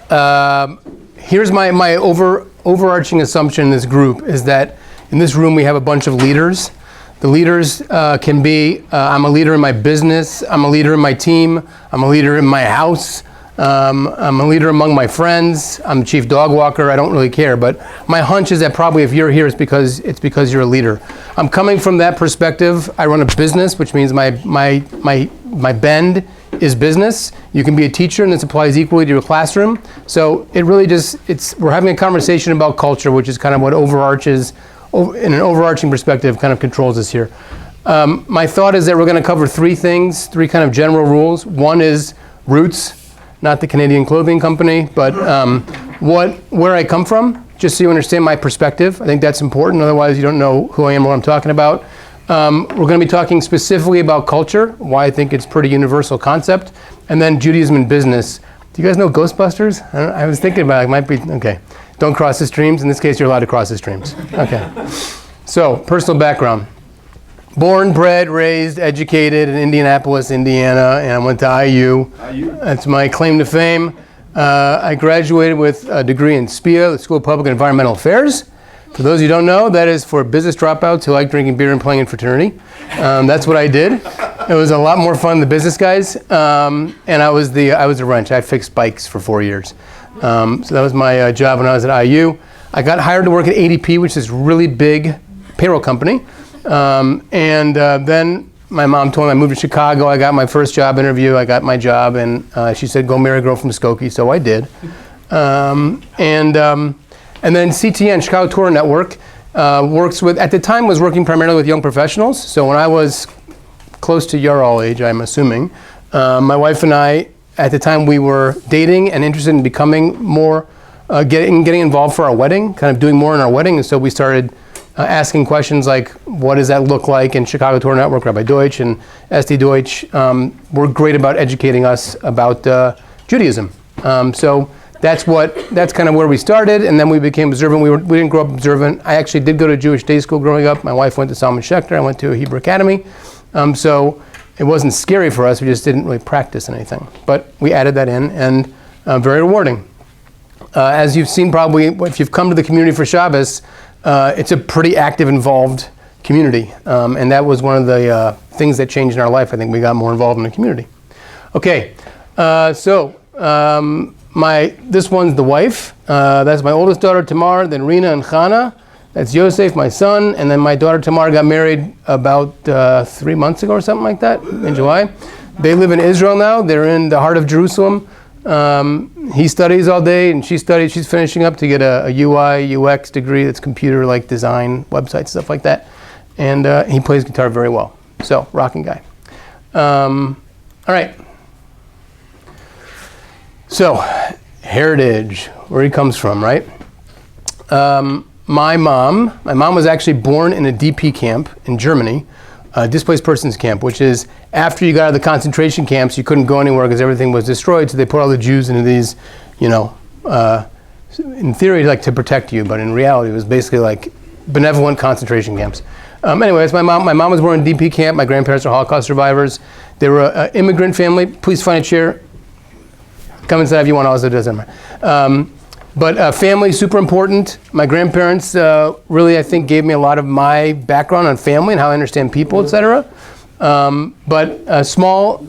Here's my overarching assumption in this group is that in this room we have a bunch of leaders. The leaders can be, I'm a leader in my business, I'm a leader in my team, I'm a leader in my house, I'm a leader among my friends, I'm the chief dog walker, I don't really care, but my hunch is that probably if you're here it's because you're a leader. I'm coming from that perspective. I run a business, which means my bend is business. You can be a teacher and this applies equally to your classroom. So it really we're having a conversation about culture, which is kind of what in an overarching perspective, kind of controls us here. My thought is that we're going to cover three things, three kind of general rules. One is roots, not the Canadian clothing company, but where I come from, just so you understand my perspective. I think that's important, otherwise you don't know who I am or what I'm talking about. We're going to be talking specifically about culture, why I think it's a pretty universal concept, and then Judaism and business. Do you guys know Ghostbusters? I was thinking about it, might be, okay. Don't cross the streams. In this case, you're allowed to cross the streams. Okay. So, personal background. Born, bred, raised, educated in Indianapolis, Indiana, and I went to IU. That's my claim to fame. I graduated with a degree in SPIA, the School of Public and Environmental Affairs. For those of you who don't know, that is for business dropouts who like drinking beer and playing in fraternity. That's what I did. It was a lot more fun than the business guys. And I was a wrench. I fixed bikes for 4 years. So that was my job when I was at IU. I got hired to work at ADP, which is a really big payroll company. Then my mom told me I moved to Chicago. I got my first job interview. I got my job, and she said, go marry a girl from Skokie, so I did. And then CTN, Chicago Tour Network, at the time was working primarily with young professionals. So when I was close to your all age, I'm assuming, my wife and I, at the time we were dating and interested in becoming more, getting involved for our wedding, kind of doing more in our wedding. And so we started asking questions like, what does that look like in Chicago Tour Network? Rabbi Deutsch and SD Deutsch were great about educating us about Judaism. So that's kind of where we started, and then we became observant. We didn't grow up observant. I actually did go to Jewish day school growing up. My wife went to Salman Schechter. I went to a Hebrew Academy. So it wasn't scary for us. We just didn't really practice anything. But we added that in, and very rewarding. As you've seen probably, if you've come to the community for Shabbos, it's a pretty active, involved community. And that was one of the things that changed in our life. I think we got more involved in the community. Okay, this one's the wife. That's my oldest daughter, Tamar, then Rina and Chana. That's Yosef, my son, and then my daughter Tamar got married about 3 months ago or something like that, in July. They live in Israel now. They're in the heart of Jerusalem. He studies all day, and she's finishing up to get a UI, UX degree. That's computer like design, websites, stuff like that. And he plays guitar very well. So, rocking guy. All right. So, heritage, where he comes from, right? My mom was actually born in a DP camp in Germany, a displaced persons camp, which is after you got out of the concentration camps, you couldn't go anywhere because everything was destroyed, so they put all the Jews into these, in theory, like to protect you, but in reality, it was basically like benevolent concentration camps. Anyways, my mom was born in a DP camp. My grandparents are Holocaust survivors. They were an immigrant family. Please find a chair. Come inside if you want, also doesn't matter. But family, super important. My grandparents really, I think, gave me a lot of my background on family and how I understand people, etc. But a small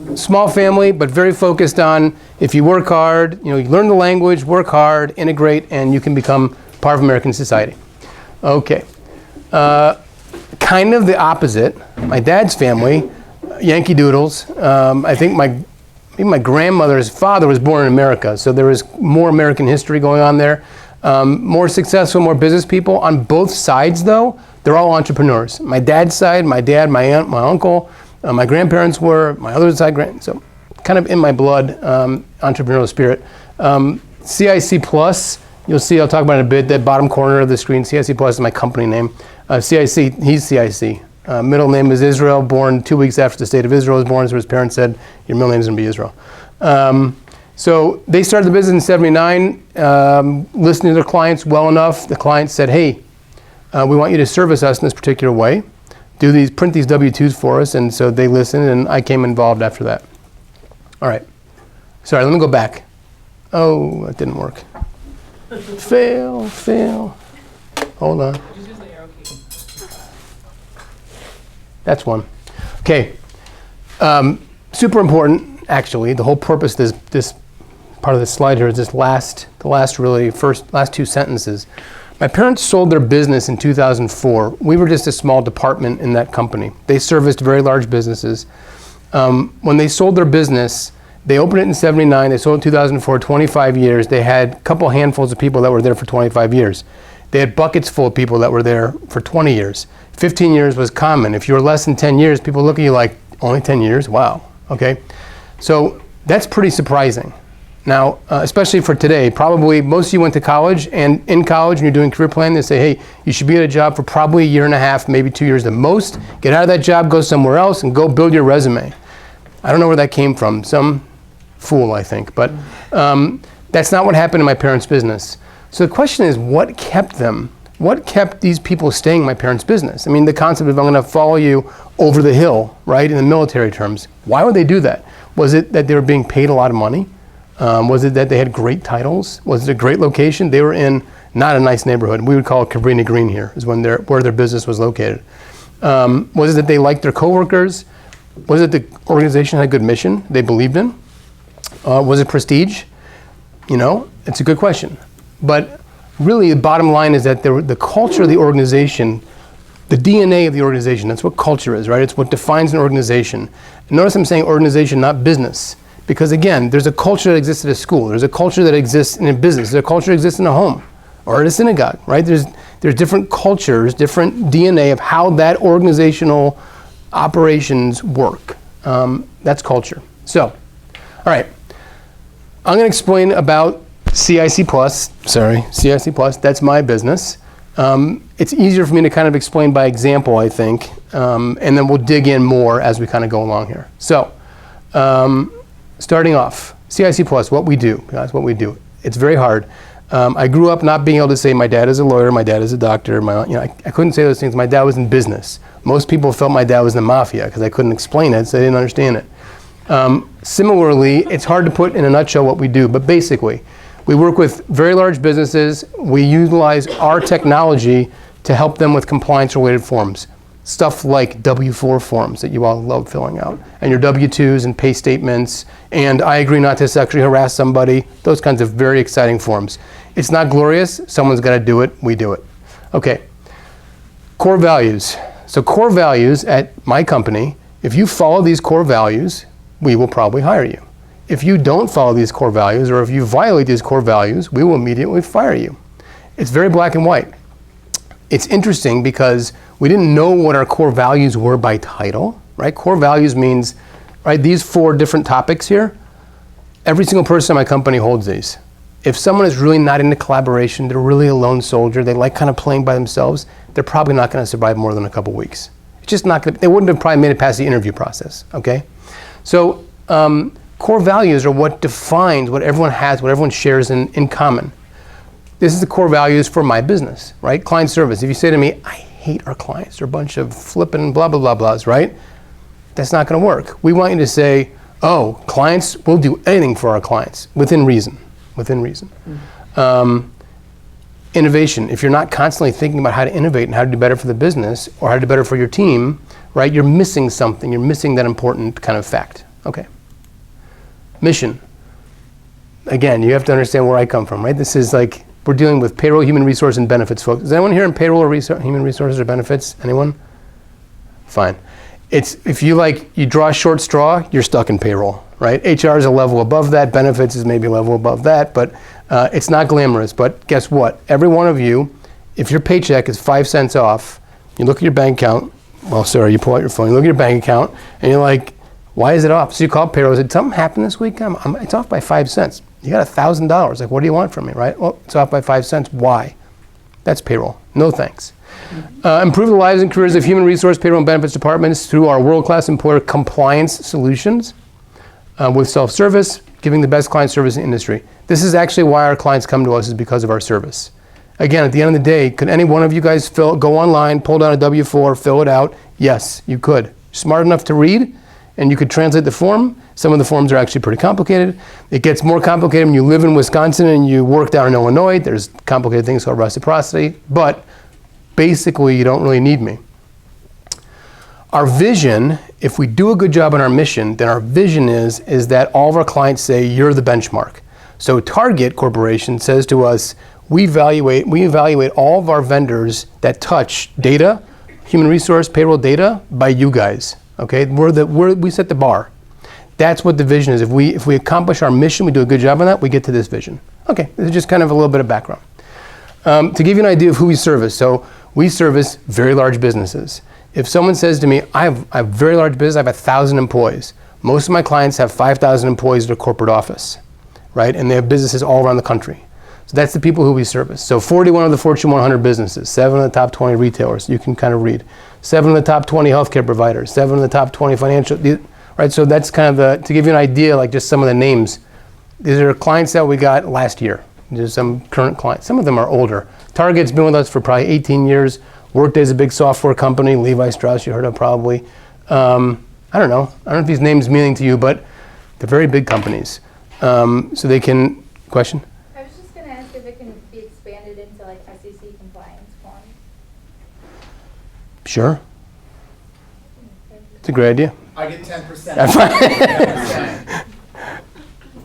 family, but very focused on if you work hard, you learn the language, work hard, integrate, and you can become part of American society. Okay. Kind of the opposite. My dad's family, Yankee Doodles. I think my grandmother's father was born in America, so there was more American history going on there. More successful, more business people. On both sides, though, they're all entrepreneurs. My dad's side, my dad, my aunt, my uncle, my grandparents were, my other side, so kind of in my blood, entrepreneurial spirit. C.I.C plus, you'll see, I'll talk about it in a bit, that bottom corner of the screen, C.I.C plus is my company name. C.I.C, he's C.I.C. Middle name is Israel, born 2 weeks after the state of Israel was born, so his parents said, your middle name is going to be Israel. So they started the business in 79, listening to their clients well enough. The clients said, hey, we want you to service us in this particular way. Print these W-2s for us, and so they listened, and I came involved after that. All right. Sorry, let me go back. Oh, that didn't work. Fail. Hold on. Just use the arrow key. That's one. Okay. Super important, actually. The whole purpose of this part of the slide here is the last two sentences. My parents sold their business in 2004. We were just a small department in that company. They serviced very large businesses. When they sold their business, they opened it in 79, they sold it in 2004, 25 years. They had a couple handfuls of people that were there for 25 years. They had buckets full of people that were there for 20 years. 15 years was common. If you were less than 10 years, people look at you like, only 10 years? Wow, okay? So that's pretty surprising. Now, especially for today, probably most of you went to college, and in college, and you're doing career planning, they say, hey, you should be at a job for probably a year and a half, maybe 2 years the most. Get out of that job, go somewhere else, and go build your resume. I don't know where that came from. Some fool, I think. But that's not what happened in my parents' business. So the question is, what kept them? What kept these people staying in my parents' business? I mean, the concept of I'm going to follow you over the hill, right, in the military terms. Why would they do that? Was it that they were being paid a lot of money? Was it that they had great titles? Was it a great location? They were in not a nice neighborhood. We would call it Cabrini Green here, is where their business was located. Was it that they liked their coworkers? Was it the organization had a good mission they believed in? Was it prestige? You know, it's a good question. But really, the bottom line is that the culture of the organization, the DNA of the organization, that's what culture is, right? It's what defines an organization. And notice I'm saying organization, not business. Because again, there's a culture that exists at a school. There's a culture that exists in a business. There's a culture that exists in a home or at a synagogue, right? There's different cultures, different DNA of how that organizational operations work. That's culture. So, all right. I'm going to explain about C.I.C. C.I.C. That's my business. It's easier for me to kind of explain by example, I think, and then we'll dig in more as we kind of go along here. So, starting off, C.I.C. what we do, guys, what we do. It's very hard. I grew up not being able to say my dad is a lawyer, my dad is a doctor. I couldn't say those things. My dad was in business. Most people felt my dad was in the mafia because I couldn't explain it, so they didn't understand it. Similarly, it's hard to put in a nutshell what we do, but basically, we work with very large businesses. We utilize our technology to help them with compliance-related forms. Stuff like W-4 forms that you all love filling out, and your W-2s and pay statements, and I agree not to sexually harass somebody, those kinds of very exciting forms. It's not glorious. Someone's got to do it. We do it. Okay. Core values. So core values at my company, if you follow these core values, we will probably hire you. If you don't follow these core values, or if you violate these core values, we will immediately fire you. It's very black and white. It's interesting because we didn't know what our core values were by title, right? Core values means, right, these 4 different topics here, every single person in my company holds these. If someone is really not into collaboration, they're really a lone soldier, they like kind of playing by themselves, they're probably not going to survive more than a couple weeks. It's just not going to, they wouldn't have probably made it past the interview process, okay? So core values are what defines what everyone has, what everyone shares in common. This is the core values for my business, right? Client service. If you say to me, I hate our clients, they're a bunch of flipping blah, blah, blah, blahs, right? That's not going to work. We want you to say, oh, clients, we'll do anything for our clients, within reason, within reason. Innovation. If you're not constantly thinking about how to innovate and how to do better for the business or how to do better for your team, right, you're missing something. You're missing that important kind of fact. Okay. Mission. Again, you have to understand where I come from, right? This is like, we're dealing with payroll, human resource, and benefits folks. Is anyone here in payroll or human resources or benefits? Anyone? Fine. It's, if you draw a short straw, you're stuck in payroll, right? HR is a level above that, benefits is maybe a level above that, but it's not glamorous. But guess what? Every one of you, if your paycheck is 5 cents off, you look at your bank account, well, sorry, you pull out your phone, you look at your bank account, and you're like, why is it off? So you call payroll, did something happen this week? It's off by 5 cents. You got $1,000. Like, what do you want from me, right? Well, it's off by 5 cents. Why? That's payroll. No thanks. Improve the lives and careers of human resource, payroll, and benefits departments through our world-class employer compliance solutions with self-service, giving the best client service in the industry. This is actually why our clients come to us, is because of our service. Again, at the end of the day, could any one of you guys go online, pull down a W-4, fill it out? Yes, you could. Smart enough to read and you could translate the form. Some of the forms are actually pretty complicated. It gets more complicated when you live in Wisconsin and you work down in Illinois. There's complicated things called reciprocity, but basically you don't really need me. Our vision, if we do a good job on our mission, then our vision is that all of our clients say, you're the benchmark. So Target Corporation says to us, we evaluate all of our vendors that touch data, human resource, payroll data by you guys. Okay, we set the bar. That's what the vision is. If we accomplish our mission, we do a good job on that, we get to this vision. Okay, this is just kind of a little bit of background. To give you an idea of who we service, so we service very large businesses. If someone says to me, I have a very large business, I have 1,000 employees. Most of my clients have 5,000 employees at a corporate office, right? And they have businesses all around the country. So that's the people who we service. So 41 of the Fortune 100 businesses, 7 of the top 20 retailers, you can kind of read. 7 of the top 20 healthcare providers, 7 of the top 20 financial, right? So that's kind of to give you an idea, like just some of the names. These are clients that we got last year. There's some current clients. Some of them are older. Target's been with us for probably 18 years. Workday's a big software company. Levi Strauss, you heard of probably. I don't know if these names mean anything to you, but they're very big companies. So they can, question? I was just going to ask if it can be expanded into like SEC compliance forms. Sure. It's a great idea. I get 10%. 10%.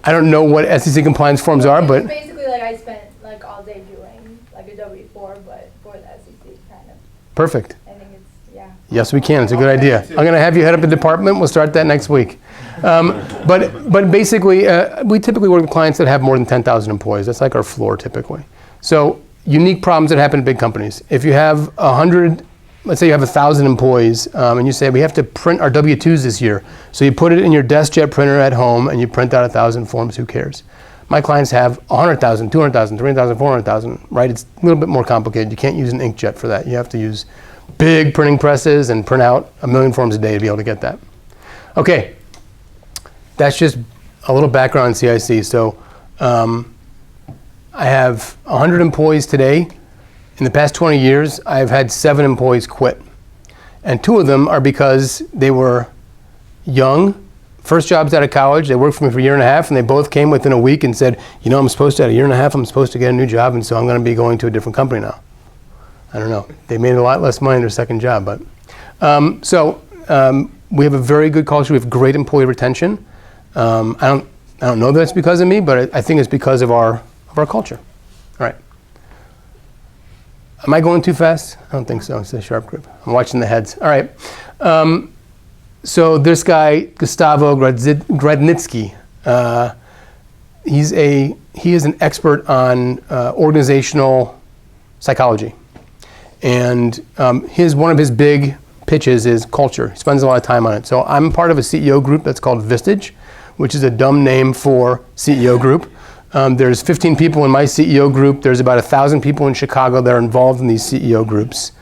I don't know what SEC compliance forms are, but Basically, like I spent like all day doing like a W-4, but for the SEC kind of. perfect. I think it's, yeah. Yes, we can. It's a good idea. I'm going to have you head up the department. We'll start that next week. But basically, we typically work with clients that have more than 10,000 employees. That's like our floor typically. So unique problems that happen in big companies. If you have 100, let's say you have 1,000 employees, and you say we have to print our W-2s this year. So you put it in your DeskJet printer at home and you print out 1,000 forms. Who cares? My clients have 100,000, 200,000, 300,000, 400,000, right? It's a little bit more complicated. You can't use an inkjet for that. You have to use big printing presses and print out 1 million forms a day to be able to get that. Okay, that's just a little background on C.I.C. So I have 100 employees today. In the past 20 years, I've had 7 employees quit. And 2 of them are because they were young, first jobs out of college. They worked for me for a year and a half, and they both came within a week and said, you know, I'm supposed to, at a year and a half, I'm supposed to get a new job, and so I'm going to be going to a different company now. I don't know. They made a lot less money in their second job, but. We have a very good culture. We have great employee retention. I don't know that it's because of me, but I think it's because of our culture. All right. Am I going too fast? I don't think so. It's a sharp group. I'm watching the heads. All right. So this guy, Gustavo Gradnitsky, he is an expert on organizational psychology. And one of his big pitches is culture. He spends a lot of time on it. So I'm part of a CEO group that's called Vistage, which is a dumb name for CEO group. There's 15 people in my CEO group. There's about 1,000 people in Chicago that are involved in these CEO groups.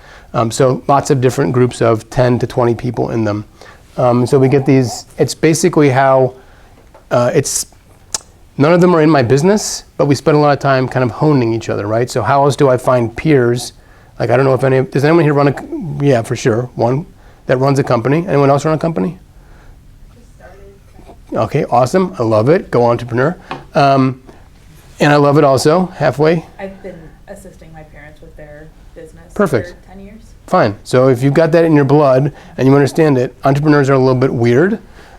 So lots of different groups of 10 to 20 people in them. So we get these, it's basically how, none of them are in my business, but we spend a lot of time kind of honing each other, right? So how else do I find peers? Like, I don't know if does anyone here run yeah, for sure, one that runs a company. Anyone else run a company? Just started. Okay, awesome, I love it, go entrepreneur. And I love it also, halfway. I've been assisting my parents with their business Perfect. for 10 years. Fine, so if you've got that in your blood and you understand it, entrepreneurs are a little bit weird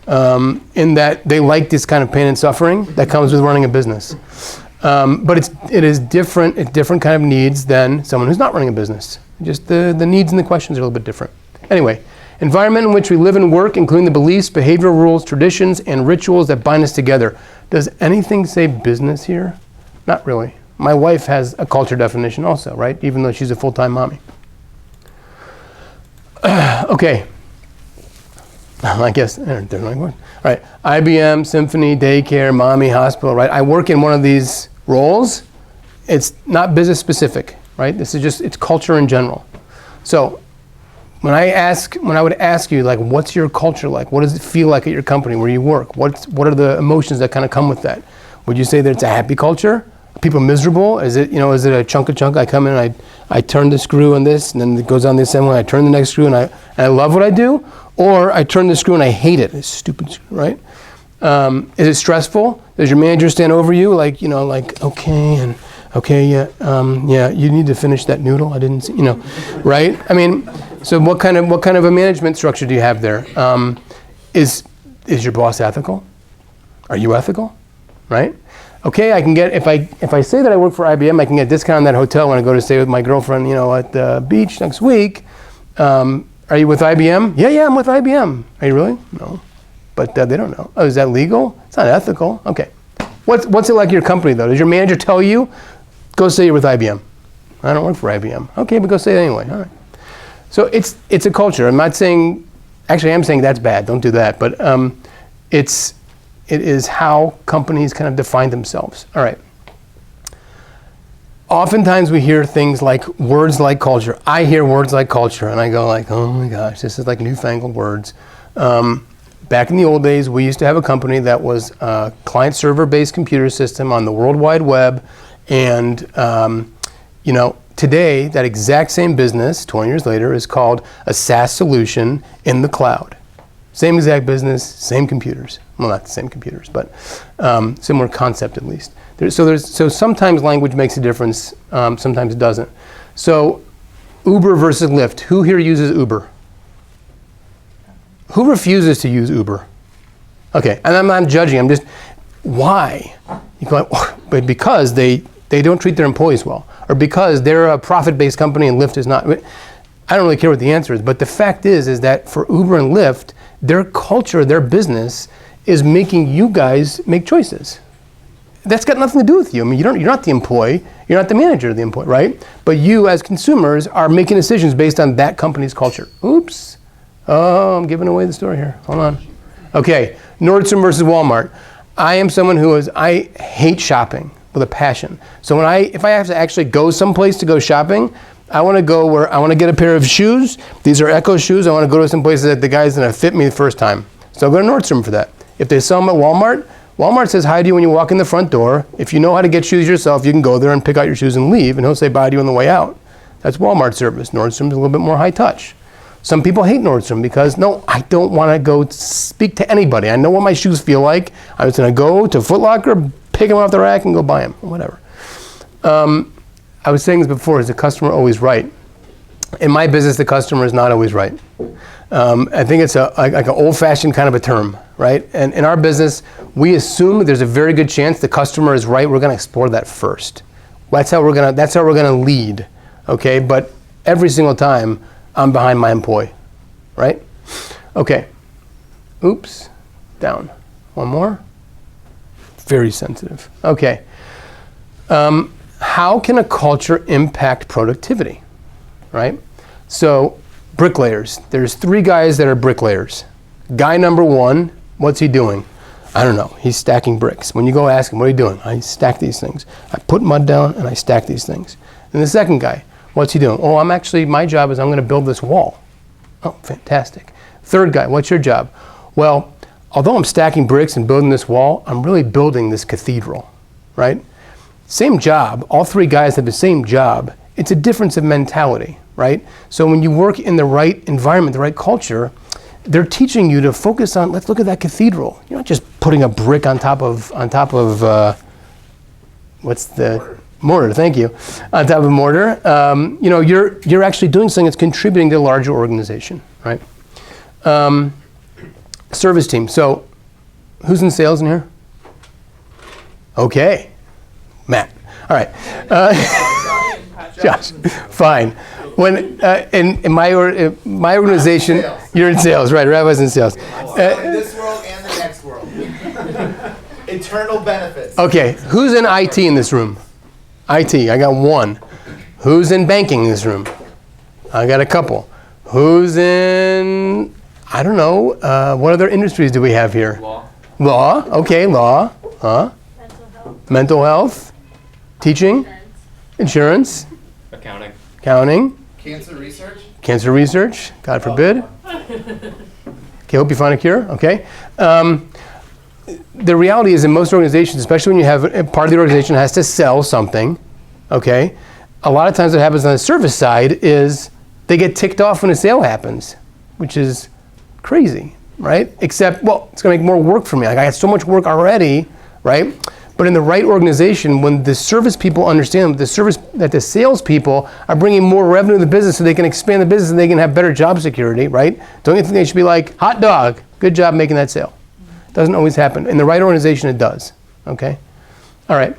in that they like this kind of pain and suffering that comes with running a business. But it is different, it's different kind of needs than someone who's not running a business. Just the needs and the questions are a little bit different. Anyway, environment in which we live and work, including the beliefs, behavioral rules, traditions, and rituals that bind us together. Does anything say business here? Not really. My wife has a culture definition also, right? Even though she's a full-time mommy. Okay. I guess, there's no word. All right, IBM, Symphony, daycare, mommy, hospital, right? I work in one of these roles. It's not business specific, right? This is just, it's culture in general. So when I would ask you, like, what's your culture like? What does it feel like at your company where you work? What are the emotions that kind of come with that? Would you say that it's a happy culture, a people miserable? Is it a chunk? I come in and I turn the screw on this, and then it goes on the assembly. I turn the next screw, and I love what I do, or I turn the screw and I hate it. It's stupid screw, right? Is it stressful? Does your manager stand over you, like okay, yeah, you need to finish that noodle. I didn't see, right? I mean, so what kind of a management structure do you have there? Is your boss ethical? Are you ethical? Right? Okay, I can get, if I say that I work for IBM, I can get a discount on that hotel when I go to stay with my girlfriend, at the beach next week. Are you with IBM? Yeah, I'm with IBM. Are you really? No. But they don't know. Oh, is that legal? It's not ethical. Okay. What's it like at your company, though? Does your manager tell you, go say you're with IBM? I don't work for IBM. Okay, but go say it anyway. All right. So it's a culture. I'm not saying, actually I am saying that's bad. Don't do that. But it is how companies kind of define themselves. All right. Oftentimes we hear things like words like culture. I hear words like culture and I go like, oh my gosh, this is like newfangled words. Back in the old days, we used to have a company that was a client-server-based computer system on the World Wide Web. And today, that exact same business, 20 years later, is called a SaaS solution in the cloud. Same exact business, same computers. Well, not the same computers, but similar concept at least. So sometimes language makes a difference, sometimes it doesn't. So Uber versus Lyft. Who here uses Uber? Who refuses to use Uber? Okay, and I'm not judging, I'm just, why? You go, but because they don't treat their employees well, or because they're a profit-based company and Lyft is not. I don't really care what the answer is, but the fact is that for Uber and Lyft, their culture, their business is making you guys make choices. That's got nothing to do with you. I mean, you're not the employee, you're not the manager of the employee, right? But you as consumers are making decisions based on that company's culture. Oops. Oh, I'm giving away the story here. Hold on. Okay, Nordstrom versus Walmart. I am someone I hate shopping with a passion. So if I have to actually go someplace to go shopping, I want to go where I want to get a pair of shoes. These are Echo shoes. I want to go to some places that the guy's going to fit me the first time. So I'll go to Nordstrom for that. If they sell them at Walmart, Walmart says hi to you when you walk in the front door. If you know how to get shoes yourself, you can go there and pick out your shoes and leave, and he'll say bye to you on the way out. That's Walmart service. Nordstrom's a little bit more high touch. Some people hate Nordstrom because, no, I don't want to go speak to anybody. I know what my shoes feel like. I'm just going to go to Foot Locker, pick them off the rack, and go buy them, whatever. I was saying this before, is the customer always right? In my business, the customer is not always right. I think it's like an old-fashioned kind of a term, right? And in our business, we assume there's a very good chance the customer is right. We're going to explore that first. That's how we're going to lead, okay? But every single time, I'm behind my employee, right? Okay. Oops. Down. One more. Very sensitive. Okay. How can a culture impact productivity, right? So bricklayers. There's 3 guys that are bricklayers. Guy number 1, what's he doing? I don't know. He's stacking bricks. When you go ask him, what are you doing? I stack these things. I put mud down and I stack these things. And the second guy, what's he doing? Oh, my job is I'm going to build this wall. Oh, fantastic. Third guy, what's your job? Well, although I'm stacking bricks and building this wall, I'm really building this cathedral, right? Same job. All 3 guys have the same job. It's a difference of mentality, right? So when you work in the right environment, the right culture, they're teaching you to focus on, let's look at that cathedral. You're not just putting a brick on top of what's the... Mortar, thank you. On top of mortar, you're actually doing something that's contributing to the larger organization, right? Service team. So, who's in sales in here? Okay, Matt. All right, Josh. Fine. When in my organization, you're in sales, right? I was in sales. In this world and the next world. Eternal benefits. Okay, who's in IT in this room? IT, I got 1. Who's in banking in this room? I got a couple. Who's in, I don't know, what other industries do we have here? Law, okay, law. Mental health. Mental health. Teaching. Insurance. Accounting. Cancer research. Cancer research, God forbid. Okay, hope you find a cure, okay. the reality is in most organizations, especially when you have a part of the organization has to sell something, okay? A lot of times what happens on the service side is they get ticked off when a sale happens, which is crazy, right? Except, well, it's gonna make more work for me. Like I got so much work already, right? But in the right organization, when the service people understand that the sales people are bringing more revenue to the business so they can expand the business and they can have better job security, right? Don't you think they should be like, hot dog, good job making that sale? Doesn't always happen. In the right organization, it does, okay? All right,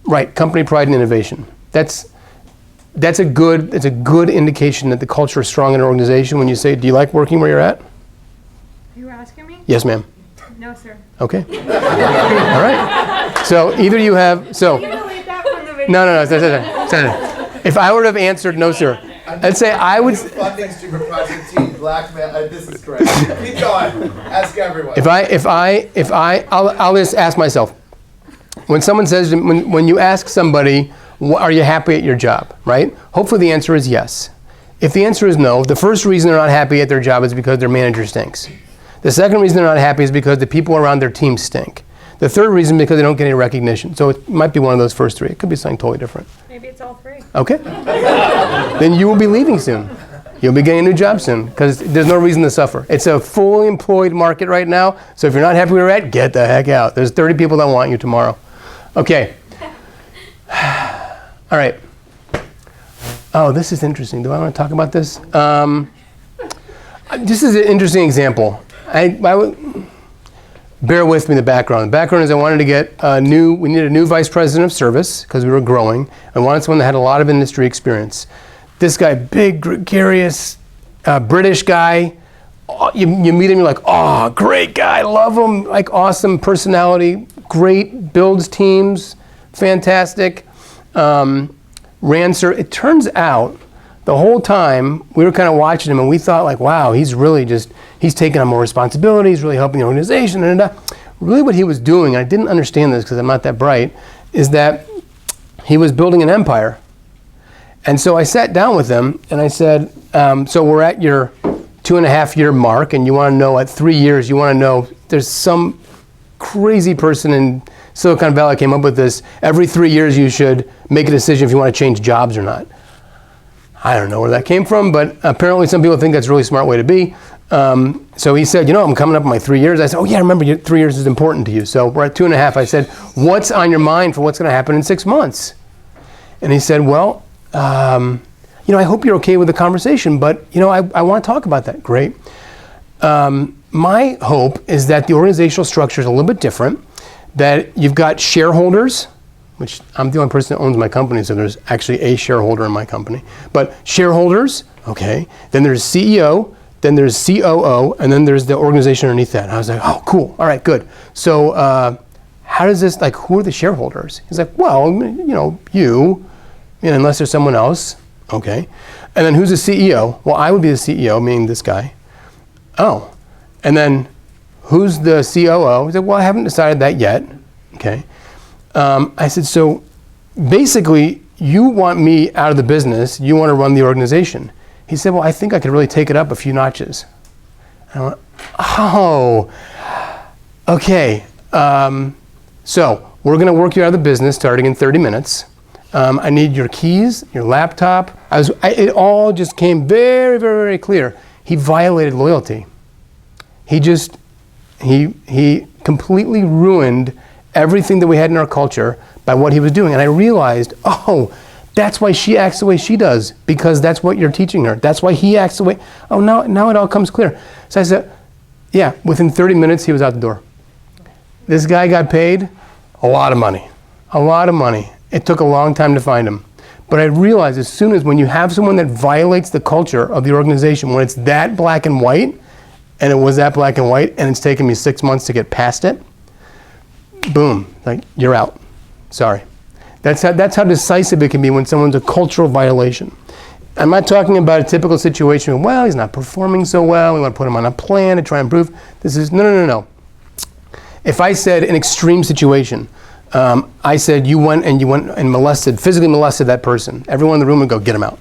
right, company pride and innovation. That's a good indication that the culture is strong in an organization when you say, do you like working where you're at? You were asking me? Yes, ma'am. No, sir. Okay. All right. So either you have, so. You delete that from the video. No. If I were to have answered no, sir, I'd say I would. Funding stupid project team, blackmail, this is correct. Keep going, ask everyone. I'll just ask myself. When someone says, when you ask somebody, are you happy at your job, right? Hopefully the answer is yes. If the answer is no, the first reason they're not happy at their job is because their manager stinks. The second reason they're not happy is because the people around their team stink. The third reason because they don't get any recognition. So it might be one of those first three. It could be something totally different. Maybe it's all three. Okay. Then you will be leaving soon. You'll be getting a new job soon because there's no reason to suffer. It's a fully employed market right now. So if you're not happy where you're at, get the heck out. There's 30 people that want you tomorrow. Okay. All right. Oh, this is interesting. Do I want to talk about this? This is an interesting example. Bear with me the background. The background is I wanted to get we needed a new vice president of service because we were growing. I wanted someone that had a lot of industry experience. This guy, big, gregarious, British guy. You meet him, you're like, oh, great guy, love him, like awesome personality, great, builds teams, fantastic. It turns out the whole time we were kind of watching him and we thought like, wow, he's taking on more responsibility, he's really helping the organization. Really what he was doing, and I didn't understand this because I'm not that bright, is that he was building an empire. And so I sat down with him and I said, so we're at your 2.5-year mark and you want to know at 3 years, you want to know there's some crazy person in Silicon Valley came up with this, every 3 years you should make a decision if you want to change jobs or not. I don't know where that came from, but apparently some people think that's a really smart way to be. So he said, I'm coming up on my 3 years. I said, oh yeah, remember 3 years is important to you. So we're at 2.5. I said, what's on your mind for what's going to happen in 6 months? And he said, well, I hope you're okay with the conversation, but I want to talk about that. Great. My hope is that the organizational structure is a little bit different, that you've got shareholders, which I'm the only person that owns my company, so there's actually a shareholder in my company. But shareholders, okay, then there's CEO, then there's COO, and then there's the organization underneath that. And I was like, oh, cool, all right, good. So how does this, who are the shareholders? He's like, well, you, unless there's someone else, okay. And then who's the CEO? Well, I would be the CEO, meaning this guy. Oh, and then who's the COO? He's like, well, I haven't decided that yet, okay. I said, so basically, you want me out of the business, you want to run the organization. He said, well, I think I could really take it up a few notches. And I went, oh, okay. So we're going to work you out of the business starting in 30 minutes. I need your keys, your laptop. It all just came very, very, very clear. He violated loyalty. He completely ruined everything that we had in our culture by what he was doing. And I realized, oh, that's why she acts the way she does, because that's what you're teaching her. That's why he acts the way, oh, now it all comes clear. So I said, yeah, within 30 minutes, he was out the door. This guy got paid a lot of money. It took a long time to find him. But I realized as soon as when you have someone that violates the culture of the organization, when it's that black and white, and it was that black and white, and it's taken me 6 months to get past it, boom, you're out. Sorry. That's how decisive it can be when someone's a cultural violation. I'm not talking about a typical situation where, well, he's not performing so well, we want to put him on a plan to try and improve. This is, no. If I said an extreme situation, I said you went and physically molested that person, everyone in the room would go, get him out.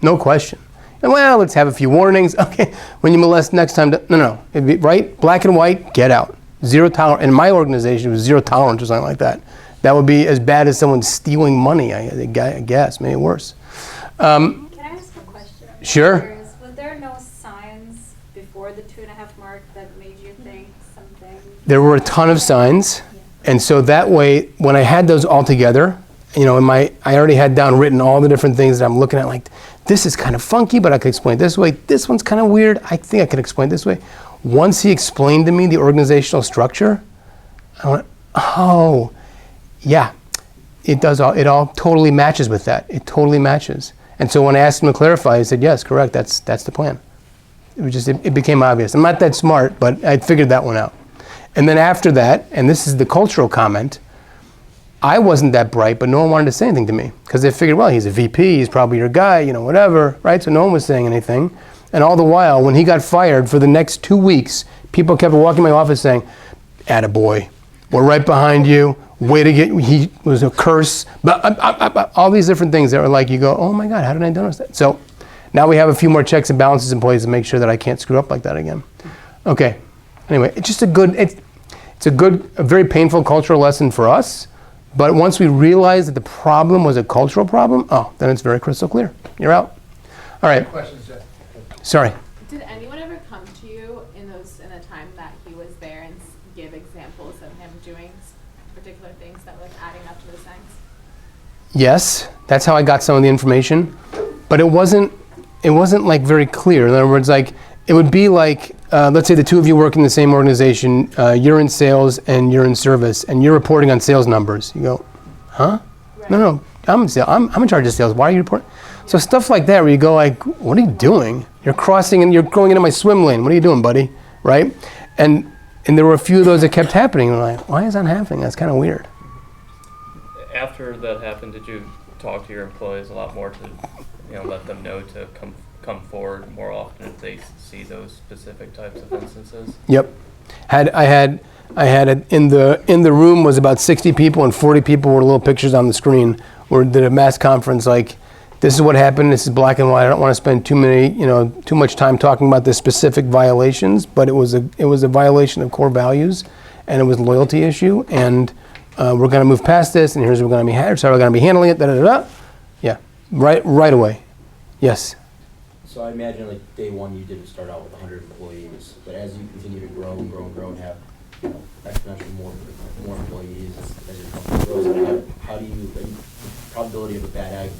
No question. And well, let's have a few warnings. Okay, when you molest next time, no. It'd be right, black and white, get out. Zero tolerance. In my organization, it was zero tolerance or something like that. That would be as bad as someone stealing money, I guess, maybe worse. Can I ask a question? I'm Sure. curious. Was there no signs before the 2.5 mark that made you think something? There were a ton of signs, and so that way, when I had those all together, you know, I already had down written all the different things that I'm looking at, like, this is kind of funky, but I could explain it this way. This one's kind of weird. I think I can explain it this way. Once he explained to me the organizational structure, I went, oh, yeah, it does all. It all totally matches with that. It totally matches. And so when I asked him to clarify, he said, yes, correct. That's the plan. It was just it became obvious. I'm not that smart, but I figured that one out. And then after that, and this is the cultural comment, I wasn't that bright, but no one wanted to say anything to me because they figured, well, he's a VP, he's probably your guy, you know, whatever, right? So no one was saying anything. And all the while, when he got fired for the next 2 weeks, people kept walking in my office saying, attaboy, we're right behind you, way to get, he was a curse, all these different things that were like, you go, oh my God, how did I notice that? So now we have a few more checks and balances in place to make sure that I can't screw up like that again. Okay, anyway, it's just a very painful cultural lesson for us, but once we realize that the problem was a cultural problem, oh, then it's very crystal clear. You're out. All right. Questions, Jeff? Sorry. Did anyone ever come to you in the time that he was there and give examples of him doing particular things that were adding up to the signs? Yes, that's how I got some of the information, but it wasn't like very clear. In other words, like it would be like, let's say the two of you work in the same organization, you're in sales and you're in service, and you're reporting on sales numbers. You go, huh? Right. No, I'm in sales. I'm in charge of sales. Why are you reporting? So stuff like that where you go like, what are you doing? You're crossing and you're going into my swim lane. What are you doing, buddy? Right? And there were a few of those that kept happening. And I'm like, why is that happening? That's kind of weird. After that happened, did you talk to your employees a lot more to, let them know to come forward more often if they see those specific types of instances? Yep. I had in the room was about 60 people and 40 people were little pictures on the screen. We did a mass conference like, this is what happened. This is black and white. I don't want to spend too much time talking about the specific violations, but it was a violation of core values, and it was a loyalty issue. And we're going to move past this, and here's how we're going to be handling it. Da da da. Yeah, right away. Yes. So I imagine like day one you didn't start out with 100 employees, but as you continue to grow and have exponentially more employees as your company grows, how do you the probability of a bad egg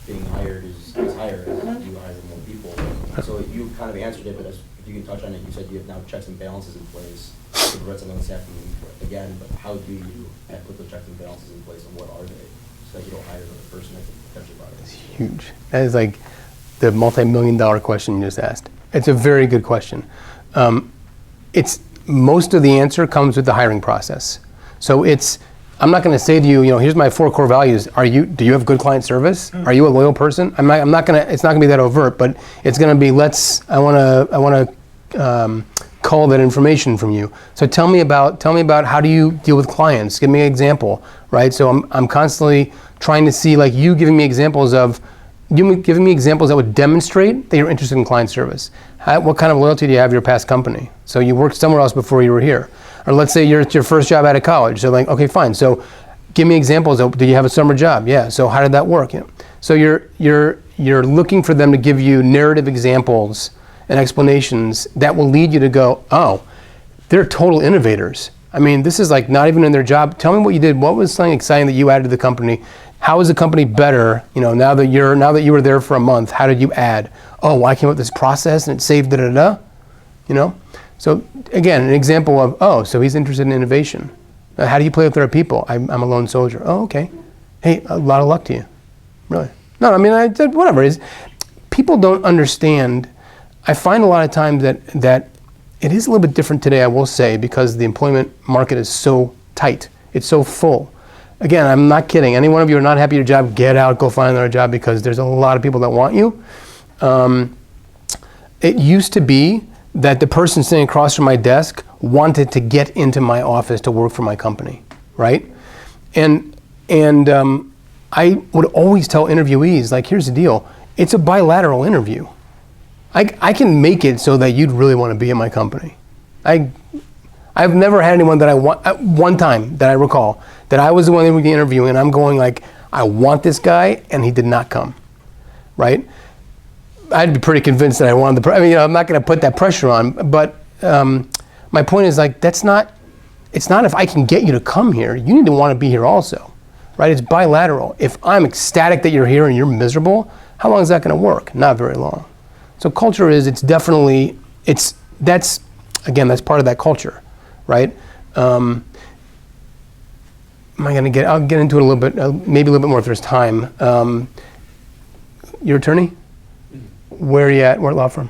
being hired is higher as you hire more people. So you kind of answered it, but if you can touch on it, you said you have now checks and balances in place to prevent something that's happening again, but how do you put the checks and balances in place and what are they so that you don't hire another person that can potentially bother? It's huge. That is like the multi-million-dollar question you just asked. It's a very good question. It's most of the answer comes with the hiring process. So I'm not going to say to you, here's my 4 core values. Do you have good client service? Are you a loyal person? It's not going to be that overt, but it's going to be, I want to cull that information from you. So tell me about how do you deal with clients? Give me an example, right? So I'm constantly trying to see like you giving me examples that would demonstrate that you're interested in client service. What kind of loyalty do you have to your past company? So you worked somewhere else before you were here. Or let's say it's your first job out of college. So like, okay, fine. So give me examples. Did you have a summer job? Yeah. So how did that work? So you're looking for them to give you narrative examples and explanations that will lead you to go, oh, they're total innovators. I mean, this is like not even in their job. Tell me what you did. What was something exciting that you added to the company? How is the company better? Now that you were there for a month, how did you add? Oh, well, I came up with this process and it saved da. So again, an example of, so he's interested in innovation. How do you play with other people? I'm a lone soldier. Oh, okay. Hey, a lot of luck to you. Really? No, I mean, whatever it is. People don't understand. I find a lot of times that it is a little bit different today, I will say, because the employment market is so tight. It's so full. Again, I'm not kidding. Any one of you are not happy with your job, get out, go find another job because there's a lot of people that want you. It used to be that the person sitting across from my desk wanted to get into my office to work for my company, right? And I would always tell interviewees, like, here's the deal. It's a bilateral interview. I can make it so that you'd really want to be in my company. I've never had anyone that I want, one time that I recall, that I was the one doing the interview and I'm going like, I want this guy, and he did not come, right? I'd be pretty convinced that I wanted the, I'm not going to put that pressure on, but my point is like, it's not if I can get you to come here, you need to want to be here also, right? It's bilateral. If I'm ecstatic that you're here and you're miserable, how long is that going to work? Not very long. So culture is, that's part of that culture, right? I'll get into it a little bit, maybe a little bit more if there's time. Your attorney? Where are you at? What law firm?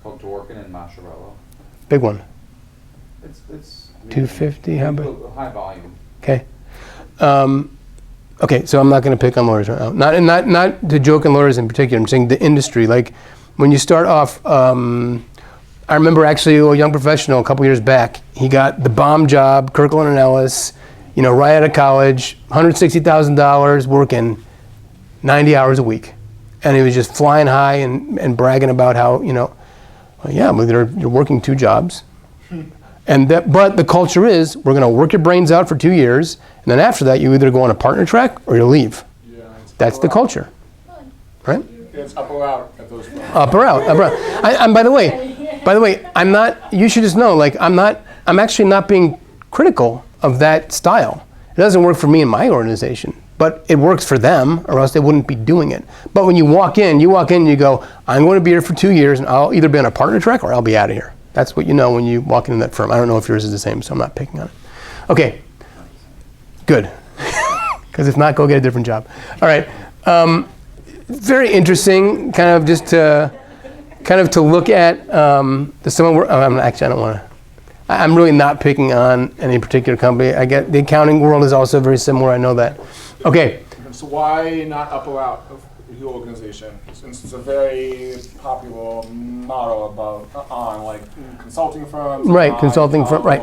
Called Dworkin and Mascherello. Big one. It's 250, how about? High volume. Okay. Okay, so I'm not going to pick on lawyers right now. Not to joke on lawyers in particular. I'm saying the industry. Like when you start off, I remember actually a young professional a couple years back. He got the bomb job, Kirkland and Ellis, right out of college, $160,000, working 90 hours a week, and he was just flying high and bragging about how you're working 2 jobs. But the culture is, we're going to work your brains out for 2 years, and then after that, you either go on a partner track or you leave. Yeah, That's the culture, right? it's up or out at those firms. Up or out. And by the way, I'm not. You should just know, like, I'm actually not being critical of that style. It doesn't work for me and my organization, but it works for them, or else they wouldn't be doing it. But when you walk in, and you go, I'm going to be here for 2 years, and I'll either be on a partner track or I'll be out of here. That's what you know when you walk into that firm. I don't know if yours is the same, so I'm not picking on it. Okay, good. Because if not, go get a different job. All right. Very interesting, kind of just to look at I'm really not picking on any particular company. I get the accounting world is also very similar. I know that. Okay. So why not up or out of your organization? Since it's a very popular model on consulting firms. Right, consulting firm. Right.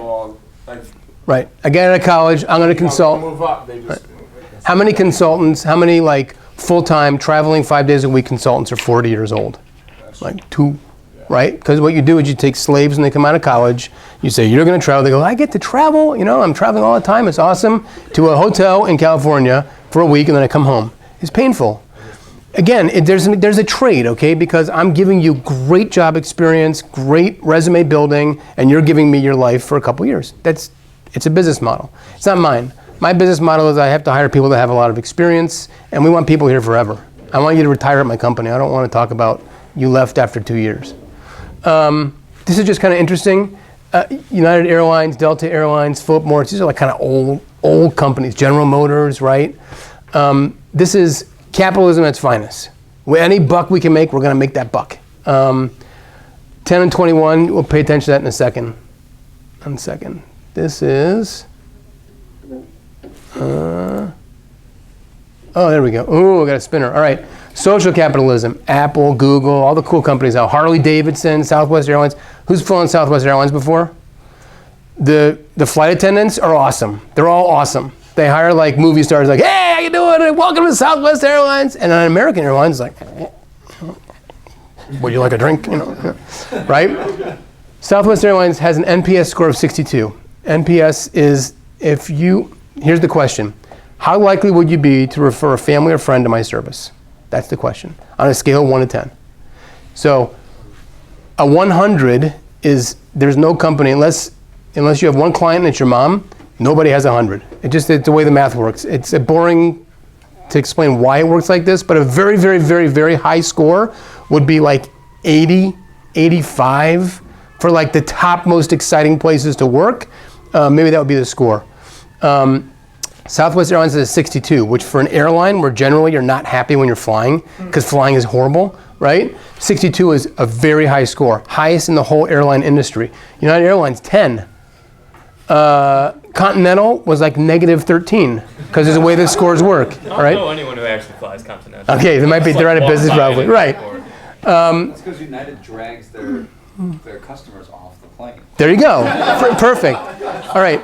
Right. I get out of college. I'm going to consult. Move up. They just. How many consultants? How many full-time traveling 5 days a week consultants are 40 years old? Like 2. Right? Because what you do is you take slaves when they come out of college, you say, you're going to travel. They go, I get to travel. I'm traveling all the time. It's awesome. To a hotel in California for a week, and then I come home. It's painful. Again, there's a trade, okay? Because I'm giving you great job experience, great resume building, and you're giving me your life for a couple years. It's a business model. It's not mine. My business model is I have to hire people that have a lot of experience, and we want people here forever. I want you to retire at my company. I don't want to talk about you left after 2 years. This is just kind of interesting. United Airlines, Delta Airlines, Philip Morris, these are kind of old companies. General Motors, right? This is capitalism at its finest. Any buck we can make, we're going to make that buck. 10 and 21, we'll pay attention to that in a second. This is... there we go. Oh, I got a spinner. All right. Social capitalism. Apple, Google, all the cool companies now. Harley-Davidson, Southwest Airlines. Who's flown Southwest Airlines before? The flight attendants are awesome. They're all awesome. They hire movie stars hey, how you doing? Welcome to Southwest Airlines. And on American Airlines, would you like a drink? Right? Southwest Airlines has an NPS score of 62. NPS is here's the question. How likely would you be to refer a family or friend to my service? That's the question. On a scale of 1 to 10. So a 100 is, there's no company, unless you have one client and it's your mom, nobody has 100. It's the way the math works. It's boring to explain why it works like this, but a very, very, very, very high score would be 80, 85 for the top most exciting places to work. Maybe that would be the score. Southwest Airlines is a 62, which for an airline where generally you're not happy when you're flying because flying is horrible, right? 62 is a very high score, highest in the whole airline industry. United Airlines, 10. Continental was negative 13 because there's a way that scores work, all right? I don't know anyone who actually flies Continental. Okay, they're out of business probably, right. That's because United drags their customers off the plane. There you go. Perfect. All right.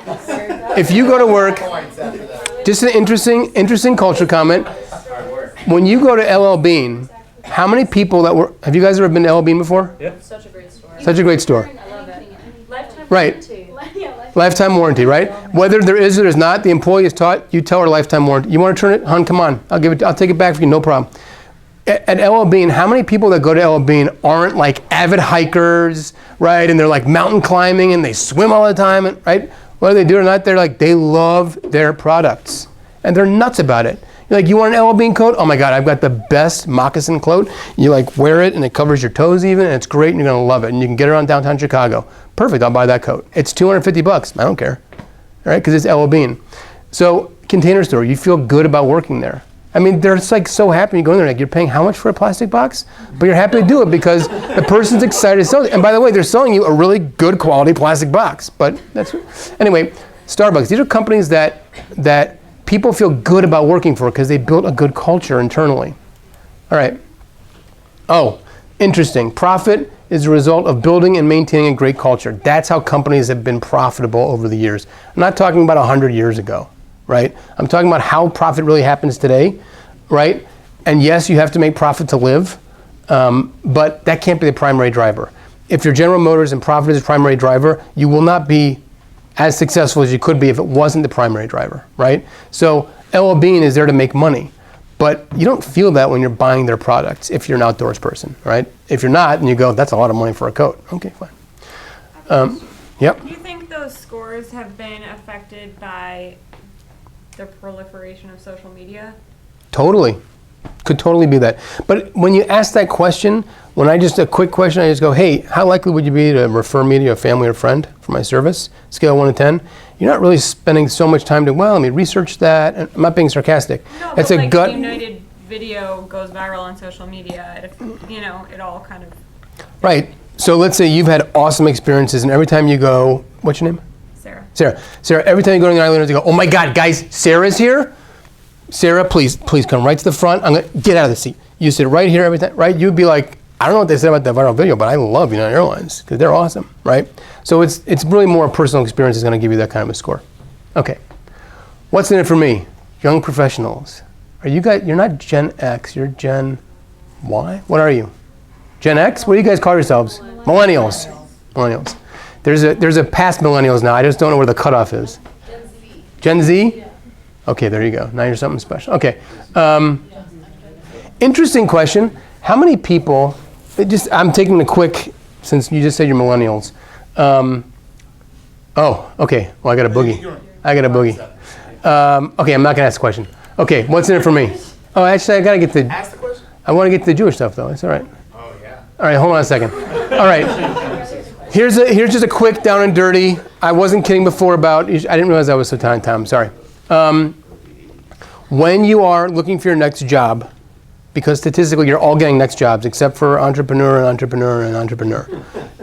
If you go to work, just an interesting culture comment. When you go to LL Bean, how many people have you guys ever been to LL Bean before? Yep. Such a great story. Such a great store. I love it. Lifetime Right. too. Lifetime warranty, right? Whether there is or there's not, the employee is taught, you tell her lifetime warranty. You want to turn it? Hon, come on. I'll take it back for you, no problem. At LL Bean, how many people that go to LL Bean aren't like avid hikers, right? And they're like mountain climbing and they swim all the time, right? Whether they do or not, they love their products. And they're nuts about it. You're like, you want an LL Bean coat? Oh my God, I've got the best moccasin coat. You like wear it and it covers your toes even, and it's great and you're gonna love it. And you can get it around downtown Chicago. Perfect, I'll buy that coat. It's $250, I don't care, all right? Because it's LL Bean. So, Container Store, you feel good about working there. I mean, they're just like so happy you go in there, like you're paying how much for a plastic box? But you're happy to do it because the person's excited to sell it. And by the way, they're selling you a really good quality plastic box. But that's, anyway, Starbucks, these are companies that people feel good about working for because they built a good culture internally. All right. Oh, interesting. Profit is a result of building and maintaining a great culture. That's how companies have been profitable over the years. I'm not talking about 100 years ago, right? I'm talking about how profit really happens today, right? And yes, you have to make profit to live, but that can't be the primary driver. If you're General Motors and profit is the primary driver, you will not be as successful as you could be if it wasn't the primary driver, right? So LL Bean is there to make money, but you don't feel that when you're buying their products if you're an outdoors person, right? If you're not, and you go, that's a lot of money for a coat. Okay, fine. Yep. Do you think those scores have been affected by the proliferation of social media? Totally. Could totally be that. But when you ask that question, a quick question, I just go, hey, how likely would you be to refer me to a family or friend for my service? Scale 1 to 10. You're not really spending so much time to, let me research that. And I'm not being sarcastic. No, it's but a like gut. United video goes viral on social media. It all kind of. Right. So let's say you've had awesome experiences, and every time you go, what's your name? Sarah. Sarah, every time you go to the Islanders, you go, oh my God, guys, Sarah's here? Sarah, please come right to the front. I'm gonna get out of the seat. You sit right here every time, right? You'd be like, I don't know what they said about that viral video, but I love United Airlines because they're awesome, right? So it's really more a personal experience is gonna give you that kind of a score. Okay, what's in it for me? Young professionals. Are you guys, you're not Gen X, you're Gen Y? What are you? Gen X? What do you guys call yourselves? Millennials. There's a past millennials now, I just don't know where the cutoff is. Gen Z? Yeah. Okay, there you go. Now you're something special. Okay. Interesting question. How many people, I'm taking a quick, since you just said you're millennials. Okay. Well, I got a boogie. Okay, I'm not going to ask the question. Okay, what's in it for me? Oh, actually, I got to get to, Ask the question. I want to get to the Jewish stuff, though. It's all right. Oh, yeah. All right, hold on a second. All right. Here's just a quick down and dirty. I wasn't kidding before about, I didn't realize I was so time, Tom, sorry. When you are looking for your next job, because statistically you're all getting next jobs except for entrepreneur. This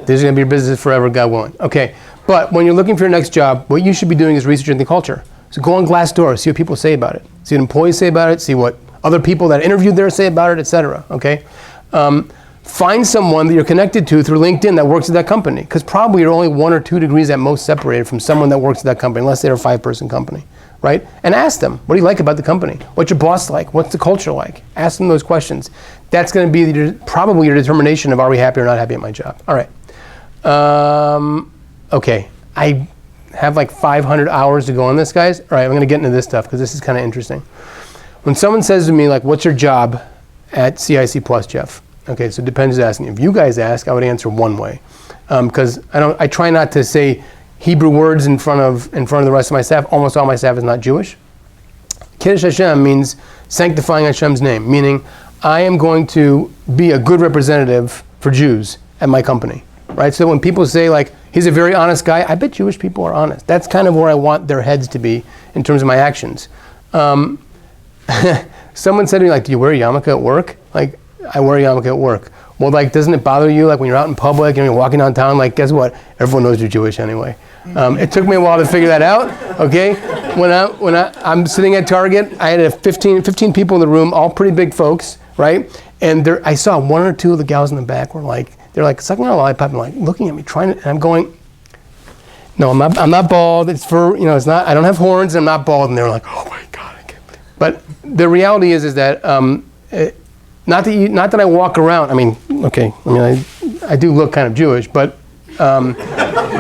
is going to be your business forever, God willing. Okay, but when you're looking for your next job, what you should be doing is researching the culture. So go on Glassdoor, see what people say about it. See what employees say about it, see what other people that interviewed there say about it, etc. Okay? Find someone that you're connected to through LinkedIn that works at that company, because probably you're only 1 or 2 degrees at most separated from someone that works at that company, unless they're a 5-person company, right? And ask them, what do you like about the company? What's your boss like? What's the culture like? Ask them those questions. That's going to be probably your determination of are we happy or not happy at my job. All right. Okay. I have like 500 hours to go on this, guys. All right, I'm going to get into this stuff because this is kind of interesting. When someone says to me, like, what's your job at C.I.C. Plus, Jeff? Okay, so it depends who's asking. If you guys ask, I would answer one way, because I try not to say Hebrew words in front of the rest of my staff. Almost all my staff is not Jewish. Kiddush Hashem means sanctifying Hashem's name, meaning I am going to be a good representative for Jews at my company, right? So when people say like he's a very honest guy, I bet Jewish people are honest. That's kind of where I want their heads to be in terms of my actions. Someone said to me like, do you wear a yarmulke at work? Like, I wear a yarmulke at work. Well, like, doesn't it bother you, like, when you're out in public and you're walking downtown, like, guess what? Everyone knows you're Jewish anyway. It took me a while to figure that out, okay? When I'm sitting at Target, I had 15 people in the room, all pretty big folks, right? And I saw 1 or 2 of the gals in the back were like, they're like sucking on a lollipop and like looking at me, and I'm going, no, I'm not bald. It's for, it's not, I don't have horns, and I'm not bald. And they're like, oh my God, I can't believe it. But the reality is that, not that I walk around. I mean, okay. I mean, I do look kind of Jewish, but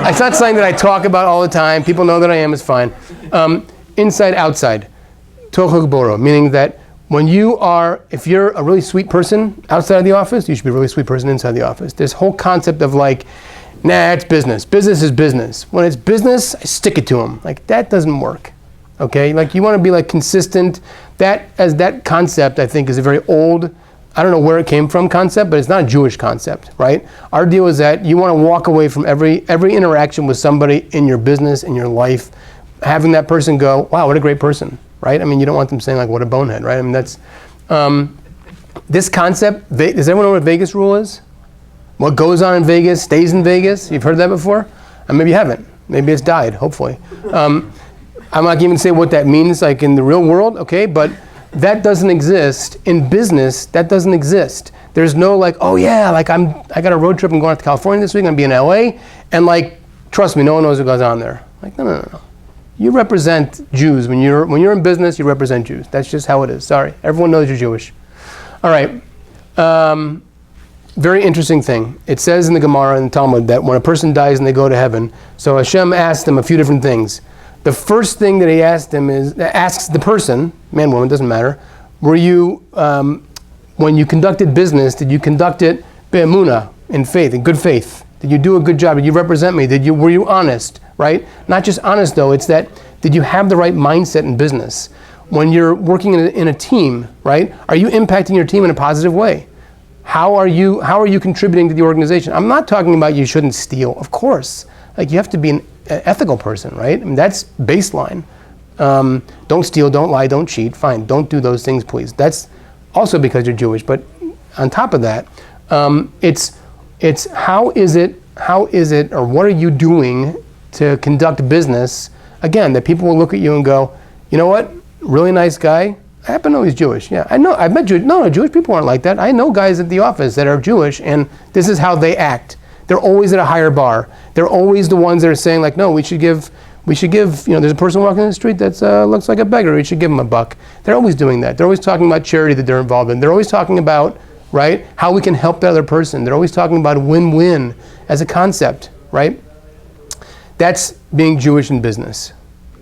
It's not something that I talk about all the time. People know that I am. It's fine. Inside, outside. Tochok boro, meaning that when you are, if you're a really sweet person outside of the office, you should be a really sweet person inside the office. This whole concept of like, nah, it's business. Business is business. When it's business, I stick it to them. Like, that doesn't work. Okay? Like, you want to be like consistent. That concept, I think, is a very old, I don't know where it came from concept, but it's not a Jewish concept, right? Our deal is that you want to walk away from every interaction with somebody in your business, in your life, having that person go, wow, what a great person, right? I mean, you don't want them saying like, what a bonehead, right? I mean, that's, this concept, does everyone know what a Vegas rule is? What goes on in Vegas stays in Vegas? You've heard that before? Maybe you haven't. Maybe it's died, hopefully. I'm not even say what that means like in the real world, okay? But that doesn't exist. In business, that doesn't exist. There's no like, oh yeah, like I got a road trip, I'm going out to California this week, I'm gonna be in LA, and like, trust me, no one knows what goes on there. Like, no. You represent Jews. When you're in business, you represent Jews. That's just how it is. Sorry. Everyone knows you're Jewish. All right. Very interesting thing. It says in the Gemara and the Talmud that when a person dies and they go to heaven, so Hashem asks them a few different things. The first thing that he asks the person, man, woman, doesn't matter, were you, when you conducted business, did you conduct it be'emunah, in faith, in good faith? Did you do a good job? Did you represent me? Were you honest, right? Not just honest though, it's that, did you have the right mindset in business? When you're working in a team, right? Are you impacting your team in a positive way? How are you contributing to the organization? I'm not talking about you shouldn't steal, of course. Like, you have to be an ethical person, right? I mean, that's baseline. Don't steal, don't lie, don't cheat. Fine, don't do those things, please. That's also because you're Jewish. But on top of that, it's how is it, or what are you doing to conduct business? Again, that people will look at you and go, you know what? Really nice guy. I happen to know he's Jewish. Yeah, I know. I've met Jewish. No, Jewish people aren't like that. I know guys at the office that are Jewish, and this is how they act. They're always at a higher bar. They're always the ones that are saying like, no, we should give. There's a person walking in the street that looks like a beggar. We should give him a buck. They're always doing that. They're always talking about charity that they're involved in. They're always talking about, right, how we can help the other person. They're always talking about win-win as a concept, right? That's being Jewish in business,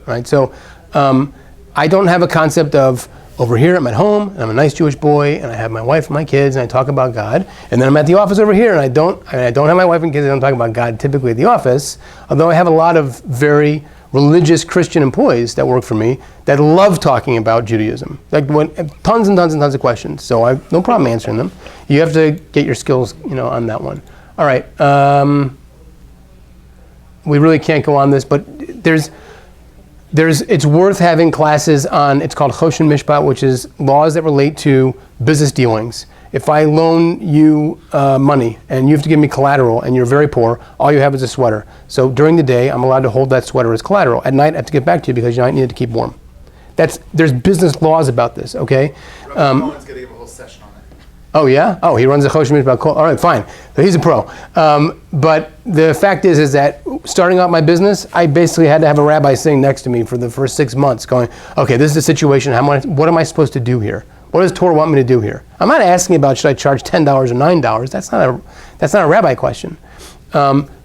right? So I don't have a concept of, over here I'm at home, and I'm a nice Jewish boy, and I have my wife and my kids, and I talk about God. And then I'm at the office over here, and I don't have my wife and kids, I don't talk about God typically at the office, although I have a lot of very religious Christian employees that work for me that love talking about Judaism. Like tons and tons and tons of questions, so I have no problem answering them. You have to get your skills, on that one. All right, we really can't go on this, but it's worth having classes on, it's called Choshen Mishpat, which is laws that relate to business dealings. If I loan you money and you have to give me collateral and you're very poor, all you have is a sweater. So during the day, I'm allowed to hold that sweater as collateral. At night, I have to get back to you because you might need it to keep warm. There's business laws about this, okay? Cohen's going to give a whole session on that. Oh yeah? Oh, he runs a Choshen Mishpat. All right, fine. So he's a pro. But the fact is that starting out my business, I basically had to have a rabbi sitting next to me for the first 6 months going, okay, this is the situation. What am I supposed to do here? What does Torah want me to do here? I'm not asking about should I charge $10 or $9. That's not a rabbi question.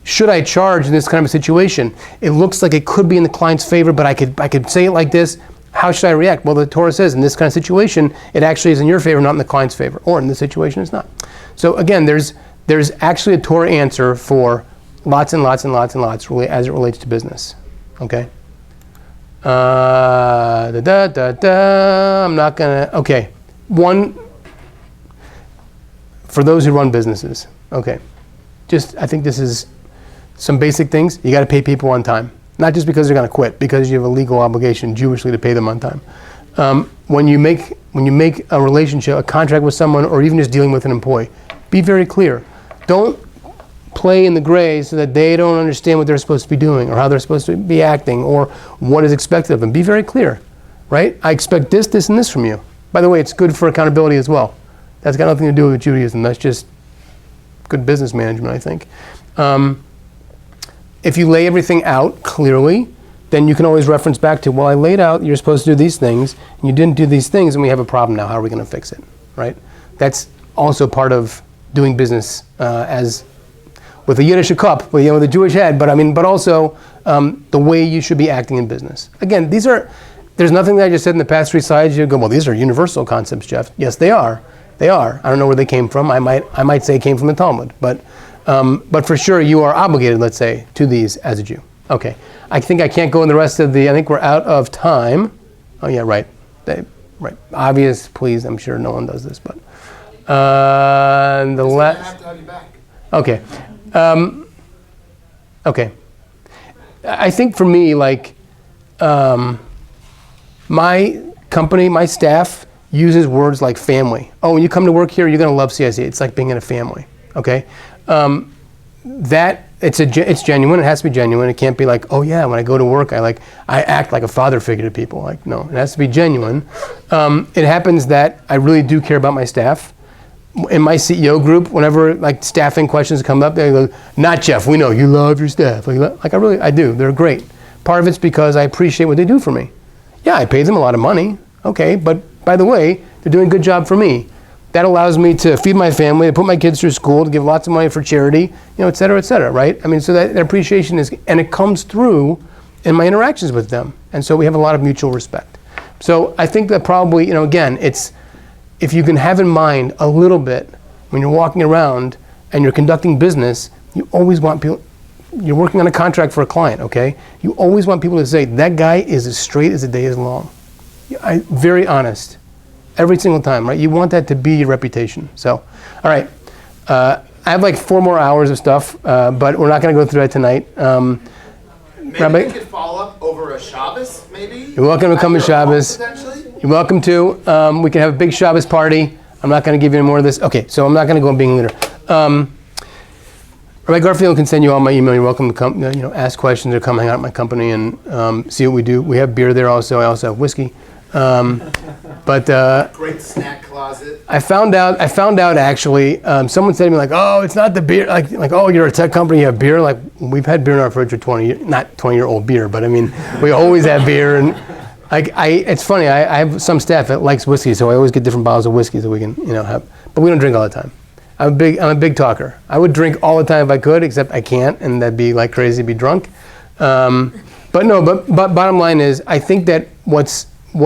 Should I charge in this kind of a situation? It looks like it could be in the client's favor, but I could say it like this. How should I react? Well, the Torah says in this kind of situation, it actually is in your favor, not in the client's favor. Or in this situation, it's not. So again, there's actually a Torah answer for lots and lots and lots and lots really as it relates to business. Okay? I'm not gonna, okay. One, for those who run businesses, okay. I think this is some basic things. You gotta pay people on time. Not just because they're gonna quit, because you have a legal obligation Jewishly to pay them on time. When you make a relationship, a contract with someone, or even just dealing with an employee, be very clear. Don't play in the gray so that they don't understand what they're supposed to be doing or how they're supposed to be acting or what is expected of them. Be very clear, right? I expect this, this, and this from you. By the way, it's good for accountability as well. That's got nothing to do with Judaism. That's just good business management, I think. If you lay everything out clearly, then you can always reference back to, well, I laid out you're supposed to do these things, and you didn't do these things, and we have a problem now. How are we going to fix it, right? That's also part of doing business as with a Yiddish cup, with, with a Jewish head, but also the way you should be acting in business. Again, there's nothing that I just said in the past 3 slides. You go, well, these are universal concepts, Jeff. Yes, they are. They are. I don't know where they came from. I might say it came from the Talmud, but for sure you are obligated, let's say, to these as a Jew. Okay. I think I can't go in the rest of I think we're out of time. Oh yeah, right. Right. Obvious, please. I'm sure no one does this, but the last. I have to have you back. Okay. Okay. I think for me, like, my company, my staff uses words like family. Oh, when you come to work here, you're going to love C.I.C. It's like being in a family. Okay. It's genuine. It has to be genuine. It can't be like, oh yeah, when I go to work, I act like a father figure to people. Like, no, it has to be genuine. It happens that I really do care about my staff. In my CEO group, whenever like staffing questions come up, they go, "Not Jeff. We know you love your staff. Like I do. They're great. Part of it's because I appreciate what they do for me. Yeah, I pay them a lot of money. Okay, but by the way, they're doing a good job for me. That allows me to feed my family, to put my kids through school, to give lots of money for charity, et cetera, right? I mean, so that appreciation and it comes through in my interactions with them. And so we have a lot of mutual respect. So I think that probably, again, it's, if you can have in mind a little bit when you're walking around and you're conducting business, you always want people, you're working on a contract for a client, okay? You always want people to say, that guy is as straight as the day is long. Very honest. Every single time, right? You want that to be your reputation. So, all right. I have like 4 more hours of stuff, but we're not going to go through that tonight. Maybe Rabbi? we could follow up over a Shabbos, maybe? You're welcome to come to After a month, Shabbos. potentially? You're welcome to. We can have a big Shabbos party. I'm not going to give you any more of this. Okay, so I'm not going to go on being a leader. Rabbi Garfield can send you all my email. You're welcome to come, ask questions or come hang out at my company and see what we do. We have beer there also. I also have whiskey. Great snack closet. I found out actually, someone said to me like, oh, it's not the beer, like, oh, you're a tech company, you have beer. Like, we've had beer in our fridge for 20 years, not 20-year-old beer, but I mean, we always have beer. And it's funny, I have some staff that likes whiskey, so I always get different bottles of whiskey that we can, have, but we don't drink all the time. I'm a big talker. I would drink all the time if I could, except I can't, and that'd be like crazy to be drunk. But bottom line is, I think that what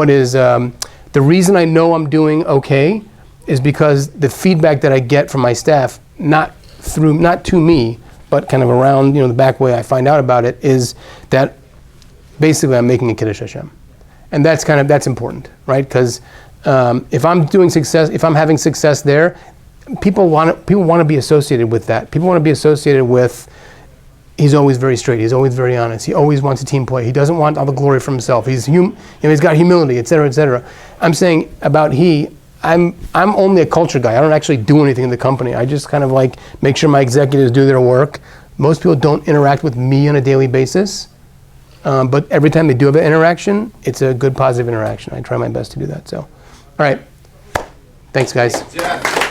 is the reason I know I'm doing okay is because the feedback that I get from my staff, not to me, but kind of around the back way I find out about it, is that basically I'm making a Kiddush Hashem, and that's important, right? Because if I'm having success there, people want to be associated with that. People want to be associated with. He's always very straight. He's always very honest. He always wants a team play. He doesn't want all the glory for himself. He's got humility, et cetera, et cetera. I'm saying about I'm only a culture guy. I don't actually do anything in the company. I just kind of like make sure my executives do their work. Most people don't interact with me on a daily basis, but every time they do have an interaction, it's a good positive interaction. I try my best to do that. So, all right. Thanks, guys. Jeff.